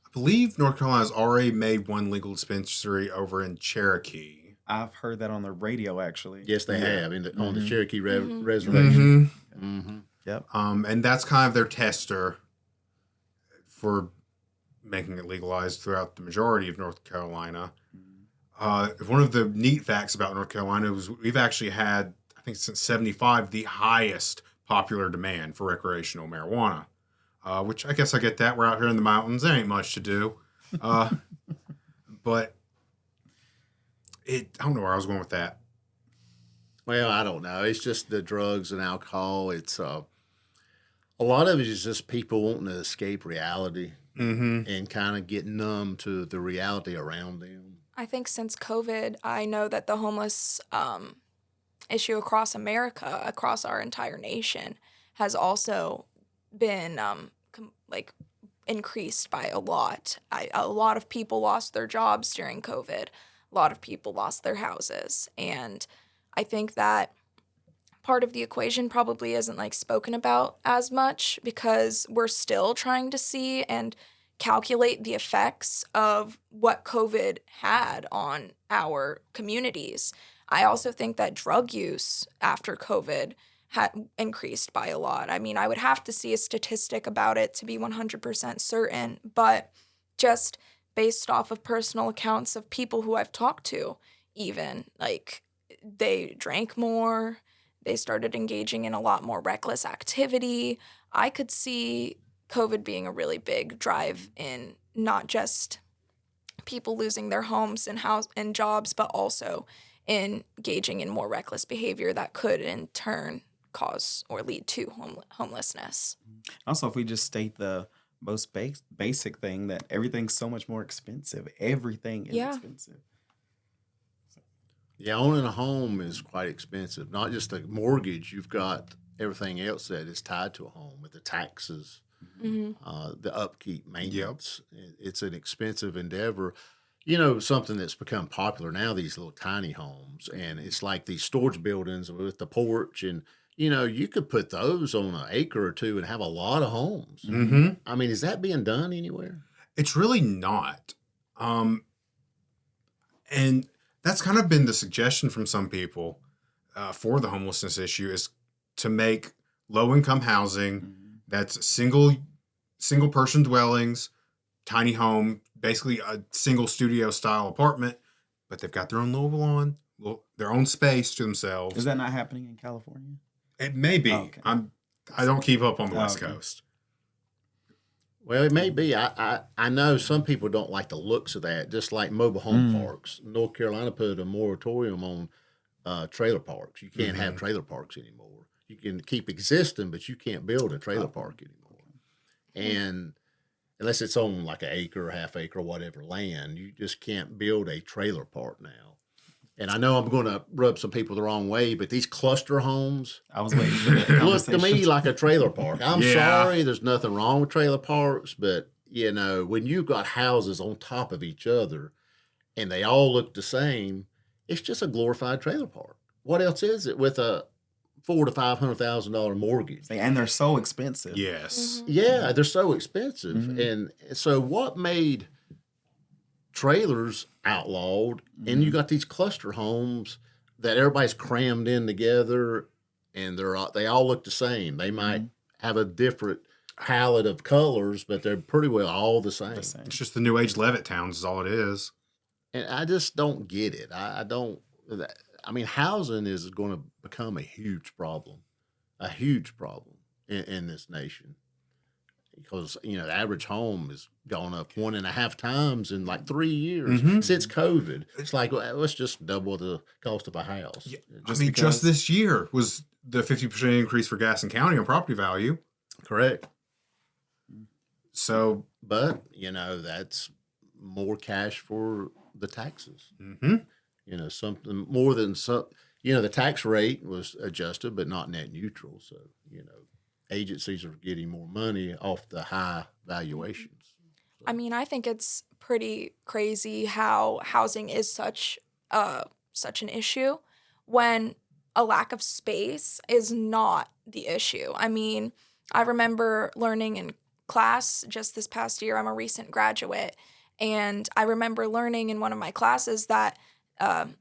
I believe North Carolina's already made one legal dispensary over in Cherokee. I've heard that on the radio, actually. Yes, they Yeah. have on the Cherokee Reservation. Mm-hmm. Yep. And that's kind of their tester for making it legalized throughout the majority of North Carolina. One of the neat facts about North Carolina was we've actually had, I think since 75, the highest popular demand for recreational marijuana, which I guess I get that. We're out here in the mountains. There ain't much to do. But I don't know where I was going with that. Well, I don't know. It's just the drugs and alcohol. It's a lot of it is just people wanting to escape reality Mm-hmm. and kind of get numb to the reality around them. I think since COVID, I know that the homeless issue across America, across our entire nation, has also been increased by a lot. A lot of people lost their jobs during COVID. A lot of people lost their houses. And I think that part of the equation probably isn't spoken about as much because we're still trying to see and calculate the effects of what COVID had on our communities. I also think that drug use after COVID had increased by a lot. I mean, I would have to see a statistic about it to be 100% certain, but just based off of personal accounts of people who I've talked to, even, they drank more, they started engaging in a lot more reckless activity. I could see COVID being a really big drive in not just people losing their homes and jobs, but also engaging in more reckless behavior that could in turn cause or lead to homelessness. Also, if we just state the most basic thing, that everything's so much more expensive. Everything is expensive. Yeah, owning a home is quite expensive. Not just the mortgage, you've got everything else that is tied to a home with the taxes, the upkeep, maintenance. It's an expensive endeavor. Something that's become popular now, these little tiny homes, and it's like these storage buildings with the porch, and you could put those on an acre or two and have a lot of homes. Mm-hmm. I mean, is that being done anywhere? It's really not. And that's kind of been the suggestion from some people for the homelessness issue, is to make low-income housing that's single person dwellings, tiny home, basically a single studio style apartment, but they've got their own little lawn, their own space to themselves. Is that not happening in California? It may be. Oh, okay. I don't keep up on the West okay. Coast. Well, it may be. I know some people don't like the looks of that, just like mobile home parks. North Carolina put a moratorium on trailer parks. You can't have trailer parks anymore. You can keep existing, but you can't build a trailer park anymore. And unless it's on like an acre, half acre, whatever land, you just can't build a trailer park now. And I know I'm going to rub some people the wrong way, but these cluster homes I was waiting for that look conversation. to me like a trailer park. I'm Yeah. sorry, there's nothing wrong with trailer parks, but when you've got houses on top of each other and they all look the same, it's just a glorified trailer park. What else is it with a $400,000 to $500,000 mortgage? And they're so expensive. Yes. Yeah, they're so expensive. Mhm. And so what made trailers outlawed and you got these cluster homes that everybody's crammed in together and they all look the same. They might have a different palette of colors, but they're pretty well all the same. It's just the new age Levitt towns is all it is. And I just don't get it. I don't. I mean, housing is going to become a huge problem in this nation, because the average home has gone up 1.5 times in like 3 years since COVID. It's like, well, let's just double the cost of a house. Yeah. Just just because- this year was the 50% increase for Gaston County on property value. Correct. So, But that's more cash for the taxes. Something more than some. The tax rate was adjusted, but not net neutral. So agencies are getting more money off the high valuations. I mean, I think it's pretty crazy how housing is such an issue when a lack of space is not the issue. I mean, I remember learning in class just this past year. I'm a recent graduate, and I remember learning in one of my classes that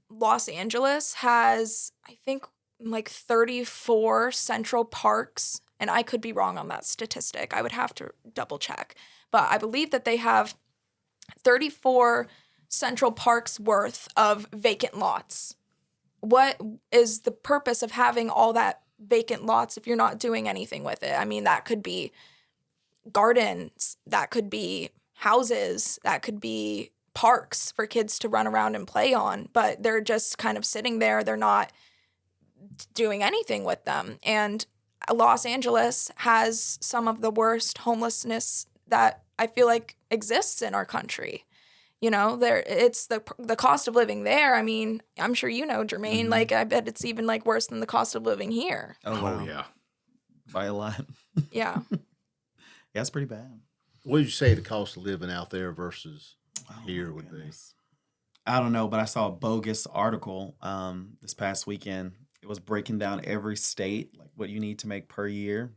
Los Angeles has, I think, like 34 central parks, and I could be wrong on that statistic. I would have to double check. But I believe that they have 34 central parks worth of vacant lots. What is the purpose of having all that vacant lots if you're not doing anything with it? I mean, that could be gardens, that could be houses, that could be parks for kids to run around and play on, but they're just kind of sitting there. They're not doing anything with them. And Los Angeles has some of the worst homelessness that I feel like exists in our country. It's the cost of living there. I mean, I'm sure Jermaine, like I bet it's even like worse than the cost of living here. Oh, wow. yeah. By a lot. Yeah. Yeah, it's pretty bad. What would you say the cost of living out there versus here my would goodness. I don't know, but I saw a bogus article this past weekend. It was breaking down every state, like what you need to make per year.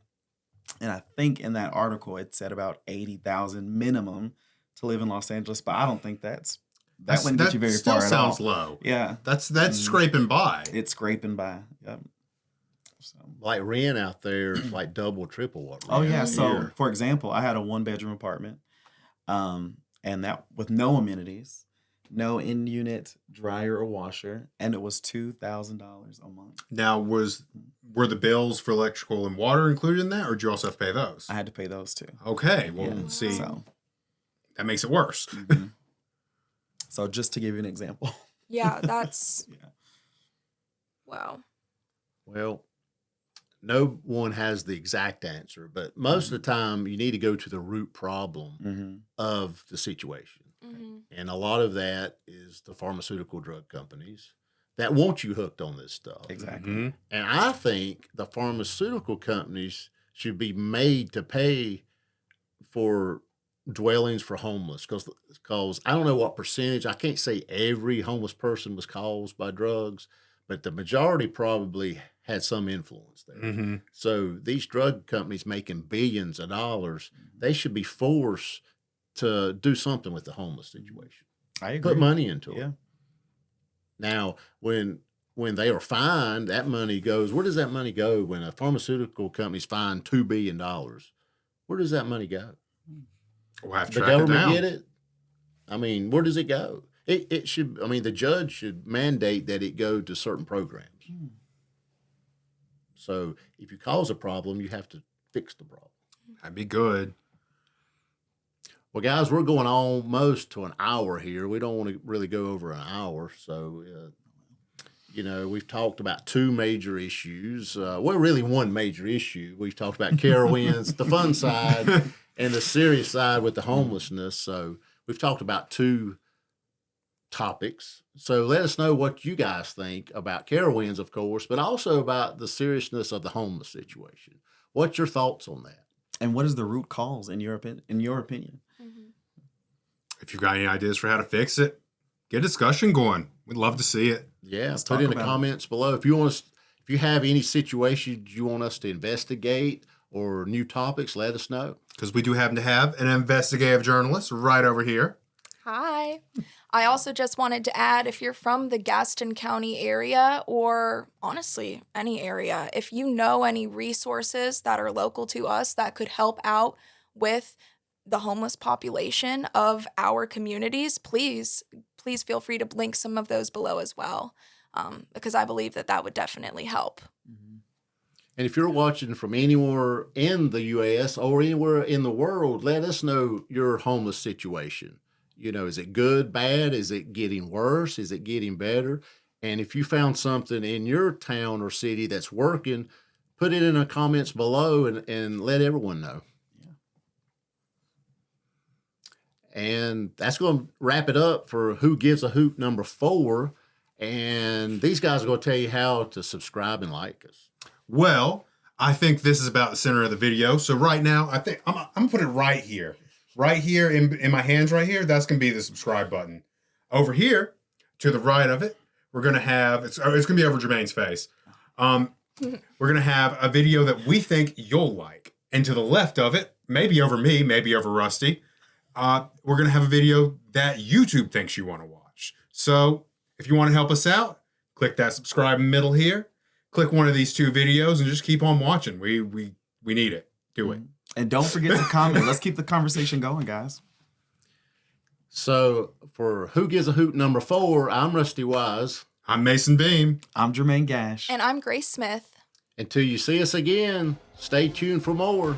And I think in that article, it said about $80,000 minimum to live in Los Angeles, but I don't think that wouldn't get you very still far at all. sounds low. Yeah, That's scraping by. it's scraping by. Yep. So. like rent out there is like double, triple what? Oh rent yeah. is So here. for example, I had a 1-bedroom apartment, and that with no amenities, no in-unit dryer or washer, and it was $2,000 a month. Now, were the bills for electrical and water included in that, or did you also have to pay those? I had to pay those too. Okay, well, Yeah, see, So, that makes it worse. mhm. So just to give you an example. Yeah, that's Yeah. wow. Well, no one has the exact answer, but most of the time you need to go to the root problem Mm-hmm. of the situation. Mm-hmm. And a lot of that is the pharmaceutical drug companies that want you hooked on this stuff. Exactly. Mhm. And I think the pharmaceutical companies should be made to pay for dwellings for homeless, because I don't know what percentage. I can't say every homeless person was caused by drugs, but the majority probably had some influence there. Mhm. So these drug companies making billions of dollars, they should be forced to do something with the homeless situation. I agree. Put money into it. Yeah. Now, when they are fined, that money goes. Where does that money go when a pharmaceutical company's fined $2 billion? Where does that money go? We'll have to The track it government down. get it? I mean, where does it go? It should. I mean, the judge should mandate that it go to certain programs. So if you cause a problem, you have to fix the problem. That'd be good. Well, guys, we're going almost to an hour here. We don't want to really go over an hour. So, You know, we've talked about two major issues. Well, really one major issue. We've talked about Carowinds, the fun side, and the serious side with the homelessness. So we've talked about two topics. So let us know what you guys think about Carowinds, of course, but also about the seriousness of the homeless situation. What's your thoughts on that? And what is the root cause in your opinion? If you've got any ideas for how to fix it, get a discussion going. We'd love to see it. Yeah, Let's put talk in the about it. comments below if you want us. If you have any situations you want us to investigate or new topics, let us know. Because we do happen to have an investigative journalist right over here. Hi. I also just wanted to add, if you're from the Gaston County area, or honestly, any area, if you know any resources that are local to us that could help out with the homeless population of our communities, please feel free to link some of those below as well, because I believe that would definitely help. And if you're watching from anywhere in the U.S. or anywhere in the world, let us know your homeless situation. You know, is it good, bad? Is it getting worse? Is it getting better? And if you found something in your town or city that's working, put it in the comments below and let everyone know. And that's going to wrap it up for Who Gives a Hoot number 4. And these guys are going to tell you how to subscribe and like us. Well, I think this is about the center of the video. So right now, I think I'm going to put it right here. Right here in my hands right here, that's going to be the subscribe button. Over here, to the right of it, we're going to have, it's going to be over Jermaine's face. We're going to have a video that we think you'll like. And to the left of it, maybe over me, maybe over Rusty, we're going to have a video that YouTube thinks you want to watch. So if you want to help us out, click that subscribe middle here. Click one of these two videos and just keep on watching. We need it. Do it. And don't forget to comment. Let's keep the conversation going, guys. So for Who Gives a Hoot number 4, I'm Rusty Wise. I'm Mason Beam. I'm Jermaine Gash. And I'm Grace Smith. Until you see us again, stay tuned for more.